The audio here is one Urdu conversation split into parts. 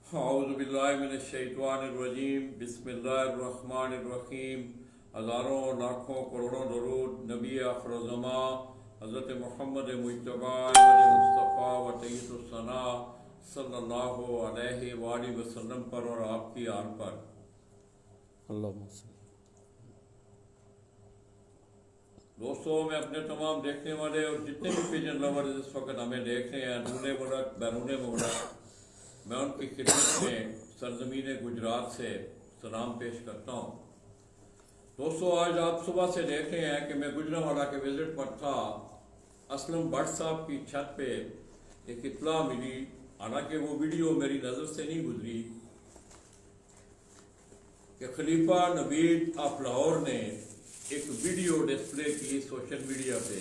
اعوذ باللہ من الشیطان الرجیم بسم اللہ الرحمن الرحیم. ہزاروں لاکھوں کروڑوں درود نبی آخر الزماں حضرت محمد مجتبی مصطفیٰ و طیب الثنا صلی اللہ علیہ وآلہ وسلم پر اور آپ کی آل پر. دوستوں، میں اپنے تمام دیکھنے والے اور جتنے بھی پیجن لورز اس وقت ہمیں دیکھ رہے ہیں اندرون ملک بیرون ملک، میں ان کی خدمت میں سرزمین گجرات سے سلام پیش کرتا ہوں. دوستو، آج آپ صبح سے دیکھ رہے ہیں کہ میں گجرانوالہ کے وزٹ پر تھا. اسلم بٹ صاحب کی چھت پہ ایک اطلاع ملی، حالانکہ وہ ویڈیو میری نظر سے نہیں گزری، کہ خلیفہ نوید آف لاہور نے ایک ویڈیو ڈسپلے کی سوشل میڈیا پہ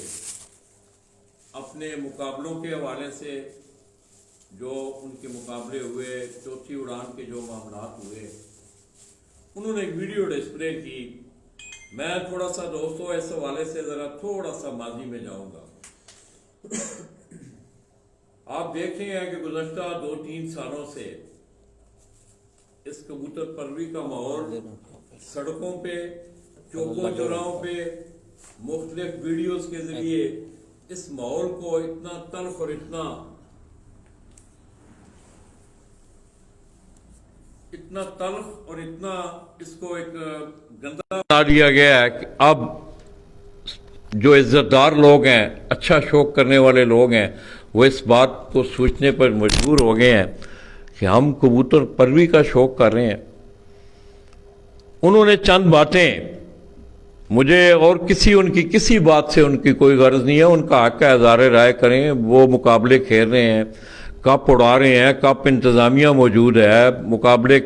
اپنے مقابلوں کے حوالے سے، جو ان کے مقابلے ہوئے، چوتھی اڑان کے جو معاملات ہوئے، انہوں نے ایک ویڈیو ڈسپلے کی. میں تھوڑا سا دوستوں اس حوالے سے ذرا تھوڑا سا ماضی میں جاؤں گا. آپ دیکھ رہے ہیں کہ گزشتہ 2-3 سالوں سے اس کبوتر پروری کا ماحول سڑکوں پہ، چوکوں چوراہوں پہ مختلف ویڈیوز کے ذریعے اس ماحول کو اتنا تلخ اور اتنا تلخ اور اتنا اس کو ایک گندا بنا دیا گیا ہے کہ اب جو عزت دار لوگ ہیں، اچھا شوق کرنے والے لوگ ہیں، وہ اس بات کو سوچنے پر مجبور ہو گئے ہیں کہ ہم کبوتر پروری کا شوق کر رہے ہیں. انہوں نے چند باتیں، مجھے اور کسی بات سے ان کی کوئی غرض نہیں ہے، ان کا حق ہے، اظہار رائے کریں. وہ مقابلے کھیل رہے ہیں، کپ اڑا رہے ہیں، کپ انتظامیہ موجود ہے، مقابلے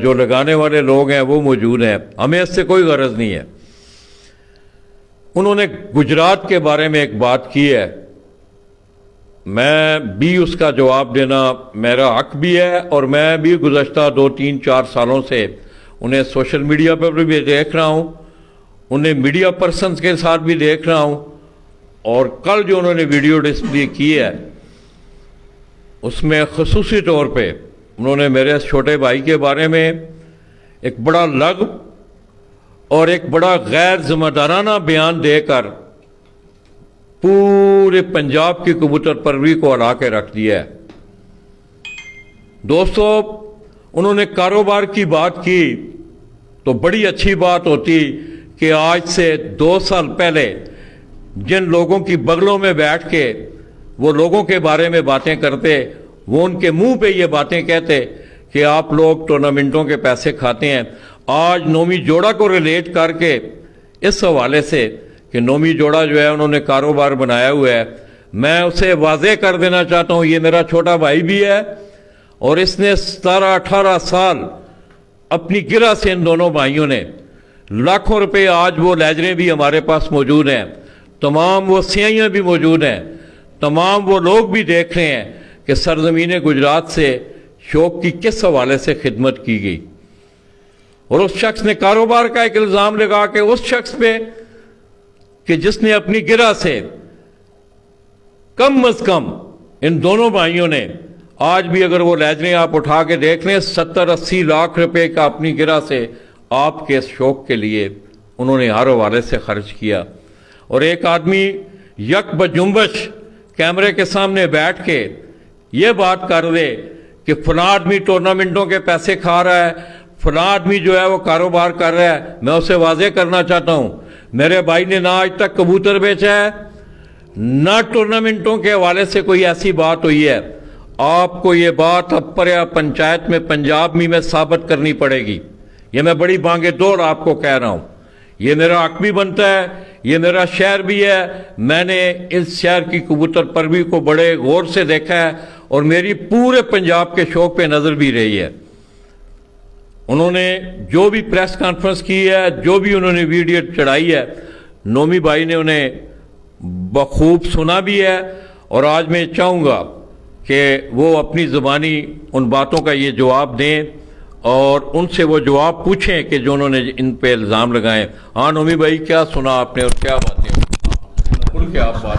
جو لگانے والے لوگ ہیں وہ موجود ہیں، ہمیں اس سے کوئی غرض نہیں ہے. انہوں نے گجرات کے بارے میں ایک بات کی ہے، میں بھی اس کا جواب دینا میرا حق بھی ہے، اور میں بھی گزشتہ 2-3-4 سالوں سے انہیں سوشل میڈیا پر بھی دیکھ رہا ہوں، انہیں میڈیا پرسنز کے ساتھ بھی دیکھ رہا ہوں. اور کل جو انہوں نے ویڈیو ڈسپلے کی ہے، اس میں خصوصی طور پہ انہوں نے میرے چھوٹے بھائی کے بارے میں ایک بڑا لغو اور ایک بڑا غیر ذمہ دارانہ بیان دے کر پورے پنجاب کی کبوتر پروری کو ہلا کے رکھ دیا ہے. دوستو، انہوں نے کاروبار کی بات کی تو بڑی اچھی بات ہوتی کہ آج سے 2 سال پہلے جن لوگوں کی بغلوں میں بیٹھ کے وہ لوگوں کے بارے میں باتیں کرتے، وہ ان کے منہ پہ یہ باتیں کہتے کہ آپ لوگ ٹورنامنٹوں کے پیسے کھاتے ہیں. آج نومی جوڑا کو ریلیٹ کر کے اس حوالے سے کہ نومی جوڑا جو ہے انہوں نے کاروبار بنایا ہوا ہے، میں اسے واضح کر دینا چاہتا ہوں، یہ میرا چھوٹا بھائی بھی ہے، اور اس نے 17-18 سال اپنی گرہ سے ان دونوں بھائیوں نے لاکھوں روپے، آج وہ لیجریں بھی ہمارے پاس موجود ہیں، تمام وہ سیائیاں بھی موجود ہیں، تمام وہ لوگ بھی دیکھ رہے ہیں کہ سرزمین گجرات سے شوق کی کس حوالے سے خدمت کی گئی. اور اس شخص نے کاروبار کا ایک الزام لگا کے اس شخص پہ کہ جس نے اپنی گرہ سے کم از کم ان دونوں بھائیوں نے، آج بھی اگر وہ لیجریں آپ اٹھا کے دیکھ لیں، 70-80 لاکھ روپے کا اپنی گرہ سے آپ کے اس شوق کے لیے انہوں نے ہر حوالے سے خرچ کیا. اور ایک آدمی یک بجنبش کیمرے کے سامنے بیٹھ کے یہ بات کر دے کہ فلاں آدمی ٹورنامنٹوں کے پیسے کھا رہا ہے، فلاں آدمی جو ہے وہ کاروبار کر رہا ہے. میں اسے واضح کرنا چاہتا ہوں، میرے بھائی نے نہ آج تک کبوتر بیچا ہے، نہ ٹورنامنٹوں کے حوالے سے کوئی ایسی بات ہوئی ہے. آپ کو یہ بات اپریا پنچایت میں پنجاب میں ثابت کرنی پڑے گی. یہ میں بڑی بانگے دور آپ کو کہہ رہا ہوں، یہ میرا حق بھی بنتا ہے، یہ میرا شہر بھی ہے. میں نے اس شہر کی کبوتر پروری کو بڑے غور سے دیکھا ہے، اور میری پورے پنجاب کے شوق پہ نظر بھی رہی ہے. انہوں نے جو بھی پریس کانفرنس کی ہے، جو بھی انہوں نے ویڈیو چڑھائی ہے، نومی بھائی نے انہیں بخوب سنا بھی ہے. اور آج میں چاہوں گا کہ وہ اپنی زبانی ان باتوں کا یہ جواب دیں، اور ان سے وہ جواب پوچھیں کہ جو انہوں نے ان پہ الزام لگائے. ہاں نومی بھائی، کیا سنا آپ نے اور کیا باتیں کھل کے آپ بات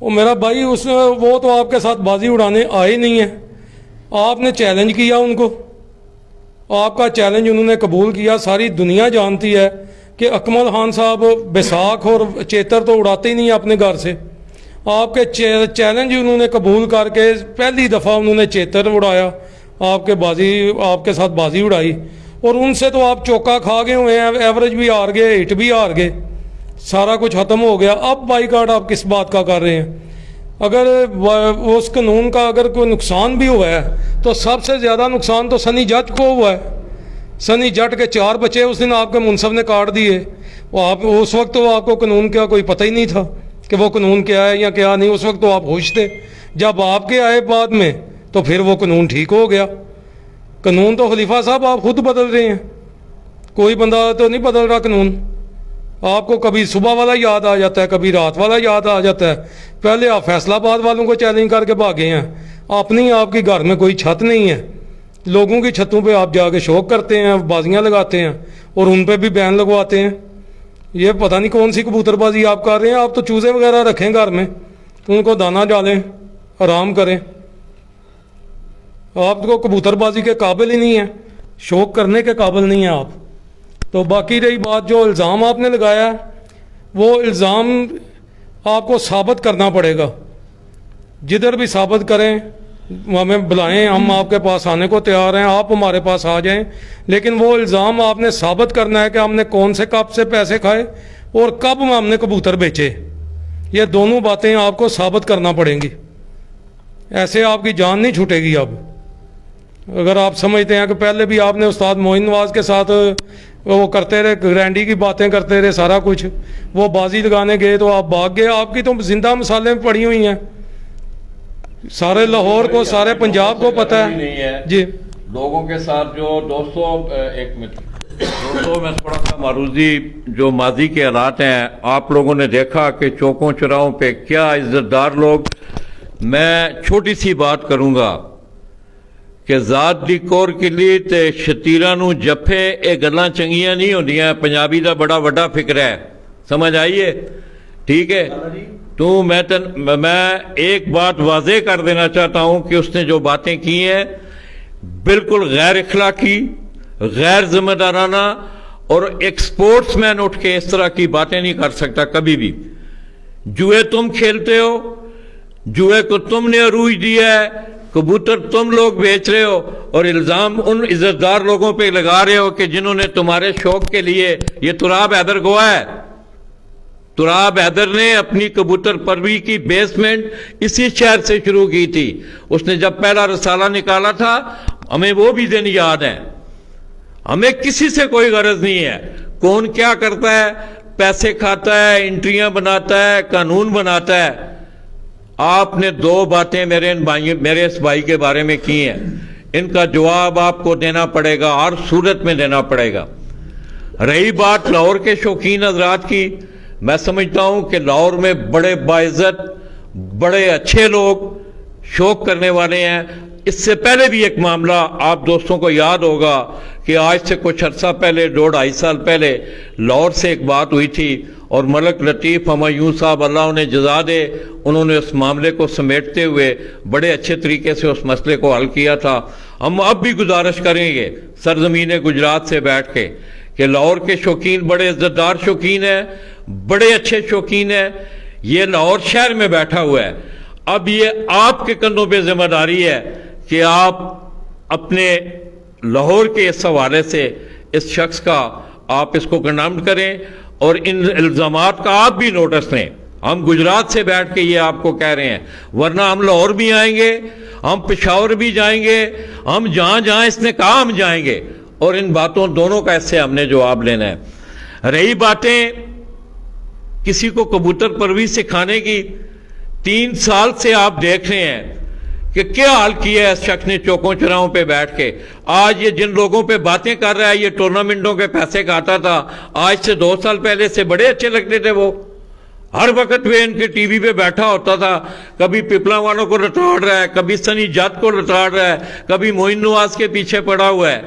وہ میرا بھائی وہ تو آپ کے ساتھ بازی اڑانے آئے نہیں ہیں. آپ نے چیلنج کیا ان کو, آپ کا چیلنج انہوں نے قبول کیا. ساری دنیا جانتی ہے کہ اکمل خان صاحب بیساکھ اور چیتر تو اڑاتے ہی نہیں اپنے گھر سے. آپ کے چیلنج انہوں نے قبول کر کے پہلی دفعہ انہوں نے چیتر اڑایا, آپ کے ساتھ بازی اڑائی, اور ان سے تو آپ چوکا کھا گئے ہوئے ہیں. ایوریج بھی ہار گئے, ہٹ بھی ہار گئے, سارا کچھ ختم ہو گیا. اب بائی کاٹ آپ کس بات کا کر رہے ہیں؟ اگر اس قانون کا اگر کوئی نقصان بھی ہوا ہے تو سب سے زیادہ نقصان تو سنی جٹ کو ہوا ہے. سنی جٹ کے 4 بچے اس دن آپ کے منصف نے کاٹ دیے. وہ آپ اس وقت تو آپ کو قانون کا کوئی پتہ ہی نہیں تھا کہ وہ قانون کیا ہے یا کیا نہیں. اس وقت تو آپ ہوش تھے. جب آپ کے آئے بعد میں تو پھر وہ قانون ٹھیک ہو گیا. قانون تو خلیفہ صاحب آپ خود بدل رہے ہیں, کوئی بندہ تو نہیں بدل رہا قانون. آپ کو کبھی صبح والا یاد آ جاتا ہے, کبھی رات والا یاد آ جاتا ہے. پہلے آپ فیصلہ آباد والوں کو چیلنج کر کے بھاگے ہیں. اپنی آپ کی گھر میں کوئی چھت نہیں ہے, لوگوں کی چھتوں پہ آپ جا کے شوق کرتے ہیں, بازیاں لگاتے ہیں اور ان پہ بھی بین لگواتے ہیں. یہ پتہ نہیں کون سی کبوتر بازی آپ کر رہے ہیں. آپ تو چوزے وغیرہ رکھیں گھر میں, ان کو دانہ ڈالیں, آرام کریں. آپ کو کبوتر بازی کے قابل ہی نہیں ہیں, شوق کرنے کے قابل نہیں ہیں آپ. تو باقی رہی بات جو الزام آپ نے لگایا, وہ الزام آپ کو ثابت کرنا پڑے گا. جدھر بھی ثابت کریں, ہمیں بلائیں, ہم آپ کے پاس آنے کو تیار ہیں, آپ ہمارے پاس آ جائیں. لیکن وہ الزام آپ نے ثابت کرنا ہے کہ ہم نے کون سے کب سے پیسے کھائے اور کب ہم نے کبوتر بیچے. یہ دونوں باتیں آپ کو ثابت کرنا پڑیں گی. ایسے آپ کی جان نہیں چھوٹے گی. اب اگر آپ سمجھتے ہیں کہ پہلے بھی آپ نے استاد معین نواز کے ساتھ وہ کرتے رہے, گرینڈی کی باتیں کرتے رہے, سارا کچھ, وہ بازی لگانے گئے تو آپ بھاگ گئے. آپ کی تو زندہ مثالیں پڑی ہوئی ہیں, سارے لاہور کو, سارے پنجاب کو پتہ ہے. جی لوگوں کے ساتھ جو دوستوں, ایک منٹ دوستوں, میں تھوڑا سا معروضی جو ماضی کے حالات ہیں, آپ لوگوں نے دیکھا کہ چوکوں چوراہوں پہ کیا عزت دار لوگ. میں چھوٹی سی بات کروں گا کہ ذات دی کور کے لیے تے شتیراں نو جفے, یہ گلاں چنگیاں نہیں ہوندیاں. پنجابی دا بڑا وڈا فکر ہے, سمجھ آئیے, ٹھیک ہے. تو میں ایک بات واضح کر دینا چاہتا ہوں کہ اس نے جو باتیں کی ہیں بالکل غیر اخلاقی, غیر ذمہ دارانہ, اور ایک سپورٹس مین اٹھ کے اس طرح کی باتیں نہیں کر سکتا کبھی بھی. جوئے تم کھیلتے ہو, جوئے کو تم نے عروج دیا ہے, کبوتر تم لوگ بیچ رہے ہو, اور الزام ان عزت دار لوگوں پہ لگا رہے ہو کہ جنہوں نے تمہارے شوق کے لیے. یہ تراب حیدر گواہ ہے. تراب حیدر نے اپنی کبوتر پروری کی بیسمنٹ اسی شہر سے شروع کی تھی. اس نے جب پہلا رسالہ نکالا تھا, ہمیں وہ بھی دن یاد ہیں. ہمیں کسی سے کوئی غرض نہیں ہے کون کیا کرتا ہے, پیسے کھاتا ہے, انٹریاں بناتا ہے, قانون بناتا ہے. آپ نے 2 باتیں میرے اس بھائی کے بارے میں کی ہیں, ان کا جواب آپ کو دینا پڑے گا, ہر صورت میں دینا پڑے گا. رہی بات لاہور کے شوقین حضرات کی, میں سمجھتا ہوں کہ لاہور میں بڑے باعزت, بڑے اچھے لوگ شوق کرنے والے ہیں. اس سے پہلے بھی ایک معاملہ آپ دوستوں کو یاد ہوگا کہ آج سے کچھ عرصہ پہلے, 2-2.5 سال پہلے لاہور سے ایک بات ہوئی تھی, اور ملک لطیف ہمایوں صاحب اللہ انہیں جزا دے, انہوں نے اس معاملے کو سمیٹتے ہوئے بڑے اچھے طریقے سے اس مسئلے کو حل کیا تھا. ہم اب بھی گزارش کریں گے سرزمین گجرات سے بیٹھ کے کہ لاہور کے شوقین بڑے عزت دار شوقین ہیں, بڑے اچھے شوقین ہیں. یہ لاہور شہر میں بیٹھا ہوا ہے. اب یہ آپ کے کندھوں پہ ذمہ داری ہے کہ آپ اپنے لاہور کے اس حوالے سے اس شخص کا آپ اس کو کنڈم کریں, اور ان الزامات کا آپ بھی نوٹس لیں. ہم گجرات سے بیٹھ کے یہ آپ کو کہہ رہے ہیں, ورنہ ہم لاہور بھی آئیں گے, ہم پشاور بھی جائیں گے, ہم جہاں جہاں اس نے کہا ہم جائیں گے, اور ان باتوں دونوں کا اس سے ہم نے جواب لینا ہے. رہی باتیں کسی کو کبوتر پروری سکھانے کی, 3 سال سے آپ دیکھ رہے ہیں کہ کیا حال کیا ہے اس شخص نے چوکوں چوراہوں پہ بیٹھ کے. آج یہ جن لوگوں پہ باتیں کر رہا ہے, یہ ٹورنامنٹوں کے پیسے کھاتا تھا, آج سے 2 سال پہلے سے بڑے اچھے لگتے تھے. وہ ہر وقت وہ ان کے ٹی وی پہ بیٹھا ہوتا تھا, کبھی پپلا والوں کو لٹاڑ رہا ہے, کبھی سنی جات کو لٹاڑ رہا ہے, کبھی معین نواز کے پیچھے پڑا ہوا ہے.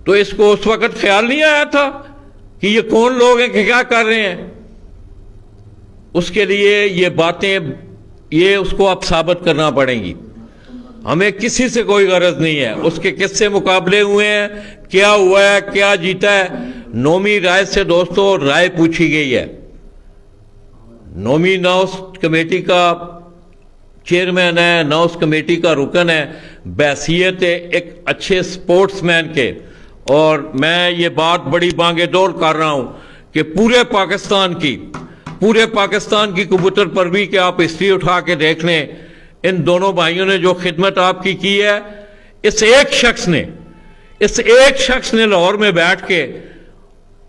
تو اس کو اس وقت خیال نہیں آیا تھا کہ یہ کون لوگ ہیں کہ کیا کر رہے ہیں. اس کے لیے یہ باتیں یہ اس کو اب ثابت کرنا پڑیں گی. ہمیں کسی سے کوئی غرض نہیں ہے. اس کے کس سے مقابلے ہوئے ہیں, کیا ہوا ہے, کیا جیتا ہے. نومی رائے سے دوستو رائے پوچھی گئی ہے. نومی نہ اس کمیٹی کا چیئرمین ہے نہ اس کمیٹی کا رکن ہے, بحیثیت ایک اچھے سپورٹس مین کے. اور میں یہ بات بڑی بانگے ڈول کر رہا ہوں کہ پورے پاکستان کی کبوتر پروی کے آپ ہسٹری اٹھا کے دیکھ لیں. ان دونوں بھائیوں نے جو خدمت آپ کی ہے, اس ایک شخص نے لاہور میں بیٹھ کے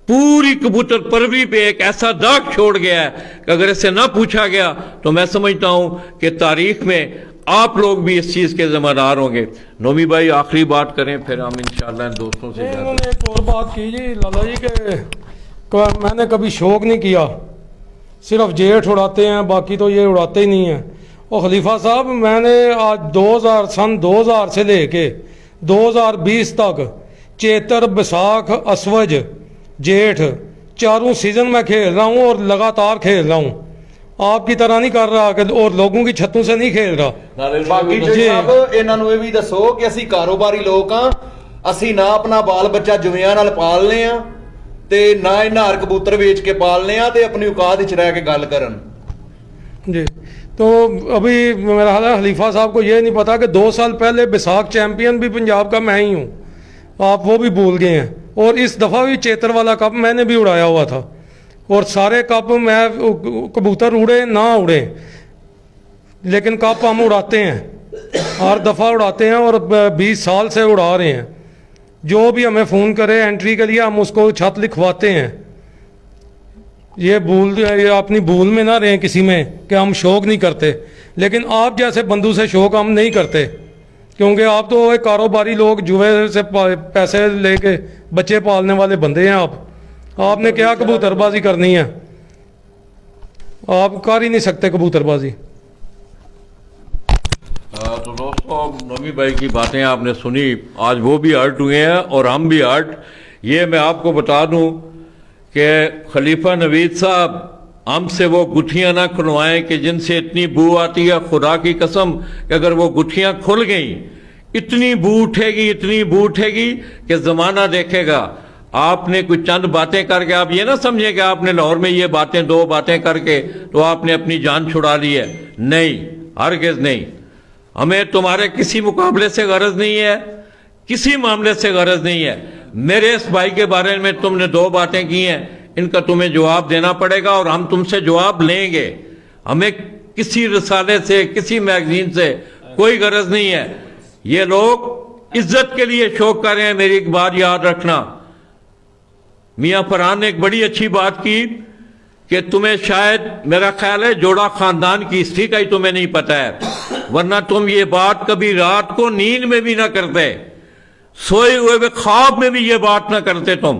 پوری کبوتر پروی پہ ایک ایسا داغ چھوڑ گیا ہے کہ اگر اسے نہ پوچھا گیا تو میں سمجھتا ہوں کہ تاریخ میں آپ لوگ بھی اس چیز کے ذمہ دار ہوں گے. نومی بھائی آخری بات کریں, پھر ہم انشاءاللہ ان دوستوں سے انہوں نے ایک اور بات کی جی لالا جی کہ میں نے کبھی شوق نہیں کیا, صرف جیٹ اڑاتے ہیں, باقی تو یہ اڑاتے ہی نہیں ہیں. اور خلیفہ صاحب میں نے آج سن 2000 سے لے کے 2020 تک چیتر, بساکھ, اسوج, جیٹھ چاروں سیزن میں کھیل رہا ہوں اور لگاتار کھیل رہا ہوں. آپ کی طرح نہیں کر رہا کہ اور لوگوں کی چھتوں سے نہیں کھیل رہا. باقی جی صاحب انہاں نوں بھی دسو کہ اسی کاروباری لوگ ہاں, اسی نہ اپنا بال بچہ جویاں نال پالنے ہاں تے نہ انہاں ہر کبوتر ویچ کے پالنے ہاں تے اپنی اوقات وچ رہ کے گل کرن. جی تو ابھی میرا خیال ہے خلیفہ صاحب کو یہ نہیں پتا کہ 2 سال پہلے بساکھ چیمپئن بھی پنجاب کا میں ہی ہوں, آپ وہ بھی بھول گئے ہیں. اور اس دفعہ بھی چیتر والا کپ میں نے بھی اڑایا ہوا تھا, اور سارے کپ میں کبوتر اڑے نہ اڑے لیکن کپ ہم اڑاتے ہیں, ہر دفعہ اڑاتے ہیں اور 20 سال سے اڑا رہے ہیں. جو بھی ہمیں فون کرے انٹری کے لیے ہم اس کو چھت لکھواتے ہیں. یہ اپنی بھول میں نہ رہیں کسی میں کہ ہم شوق نہیں کرتے, لیکن آپ جیسے بندو سے شوق ہم نہیں کرتے, کیونکہ آپ تو ایک کاروباری لوگ جوئے سے پیسے لے کے بچے پالنے والے بندے ہیں. آپ نے کیا کبوتر بازی کرنی ہے, آپ کر ہی نہیں سکتے کبوتر بازی. تو دوستو نومی بھائی کی باتیں آپ نے سنی, آج وہ بھی ہرٹ ہوئے ہیں اور ہم بھی ہرٹ. یہ میں آپ کو بتا دوں کہ خلیفہ نوید صاحب ہم سے وہ گٹھیاں نہ کھلوائیں کہ جن سے اتنی بو آتی ہے, خدا کی قسم کہ اگر وہ گٹھیاں کھل گئیں اتنی بو اٹھے گی کہ زمانہ دیکھے گا. آپ نے کچھ چند باتیں کر کے آپ یہ نہ سمجھیں کہ آپ نے لاہور میں یہ باتیں 2 باتیں کر کے تو آپ نے اپنی جان چھڑا لی ہے. نہیں, ہرگز نہیں. ہمیں تمہارے کسی مقابلے سے غرض نہیں ہے, کسی معاملے سے غرض نہیں ہے. میرے اس بھائی کے بارے میں تم نے 2 باتیں کی ہیں, ان کا تمہیں جواب دینا پڑے گا اور ہم تم سے جواب لیں گے. ہمیں کسی رسالے سے کسی میگزین سے کوئی غرض نہیں ہے. یہ لوگ عزت کے لیے شوق کر رہے ہیں. میری ایک بات یاد رکھنا, میاں فرحان نے ایک بڑی اچھی بات کی کہ تمہیں شاید میرا خیال ہے جوڑا خاندان کی ہسٹری کا ہی تمہیں نہیں پتا ہے, ورنہ تم یہ بات کبھی رات کو نیند میں بھی نہ کرتے, سوئے ہوئے خواب میں بھی یہ بات نہ کرتے تم.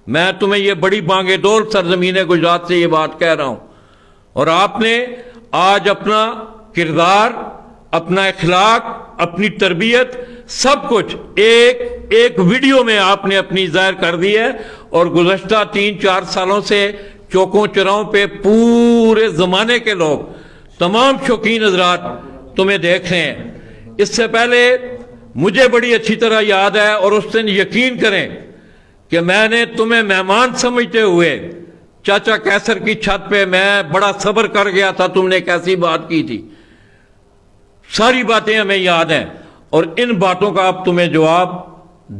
میں تمہیں یہ بڑی بانگے ڈول سرزمین گجرات سے یہ بات کہہ رہا ہوں. اور آپ نے آج اپنا کردار, اپنا اخلاق, اپنی تربیت سب کچھ ایک ویڈیو میں آپ نے اپنی ظاہر کر دی ہے. اور گزشتہ 3-4 سالوں سے چوکوں چراؤں پہ پورے زمانے کے لوگ, تمام شوقین حضرات تمہیں دیکھ رہے ہیں. اس سے پہلے مجھے بڑی اچھی طرح یاد ہے, اور اس دن یقین کریں کہ میں نے تمہیں مہمان سمجھتے ہوئے چاچا کیسر کی چھت پہ میں بڑا صبر کر گیا تھا. تم نے کیسی بات کی تھی, ساری باتیں ہمیں یاد ہیں, اور ان باتوں کا اب تمہیں جواب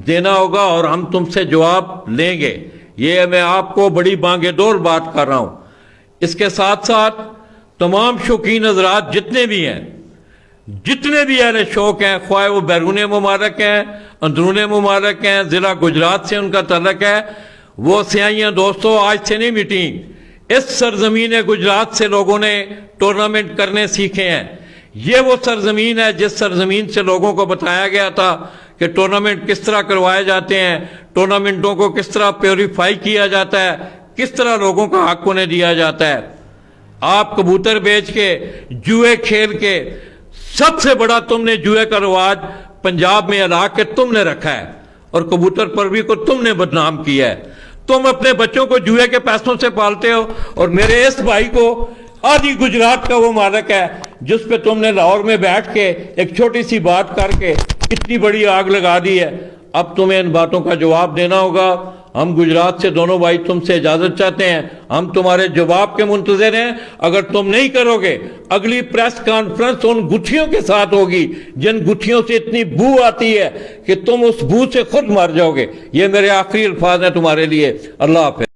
دینا ہوگا اور ہم تم سے جواب لیں گے. یہ میں آپ کو بڑی بانگے ڈول بات کر رہا ہوں. اس کے ساتھ ساتھ تمام شوقین حضرات جتنے بھی ہیں, جتنے بھی اہل شوق ہیں, خواہ وہ بیرون ممالک ہیں, اندرون ممالک ہیں, ضلع گجرات سے ان کا تعلق ہے, وہ سیاحیاں دوستوں آج سے نہیں مٹیں. اس سرزمین گجرات سے لوگوں نے ٹورنامنٹ کرنے سیکھے ہیں. یہ وہ سرزمین ہے جس سرزمین سے لوگوں کو بتایا گیا تھا کہ ٹورنامنٹ کس طرح کروائے جاتے ہیں, ٹورنامنٹوں کو کس طرح پیوریفائی کیا جاتا ہے, کس طرح لوگوں کا حق انہیں دیا جاتا ہے. آپ کبوتر بیچ کے, جوئے کھیل کے, سب سے بڑا تم نے جوئے کا رواج پنجاب میں علا کے تم نے رکھا ہے, اور کبوتر پروی کو تم نے بدنام کیا ہے. تم اپنے بچوں کو جوئے کے پیسوں سے پالتے ہو, اور میرے اس بھائی کو آدھی گجرات کا وہ مالک ہے جس پہ تم نے لاہور میں بیٹھ کے ایک چھوٹی سی بات کر کے اتنی بڑی آگ لگا دی ہے. اب تمہیں ان باتوں کا جواب دینا ہوگا. ہم گجرات سے دونوں بھائی تم سے اجازت چاہتے ہیں. ہم تمہارے جواب کے منتظر ہیں. اگر تم نہیں کرو گے اگلی پریس کانفرنس ان گٹھیوں کے ساتھ ہوگی جن گٹھیوں سے اتنی بو آتی ہے کہ تم اس بو سے خود مر جاؤ گے. یہ میرے آخری الفاظ ہیں تمہارے لیے. اللہ حافظ.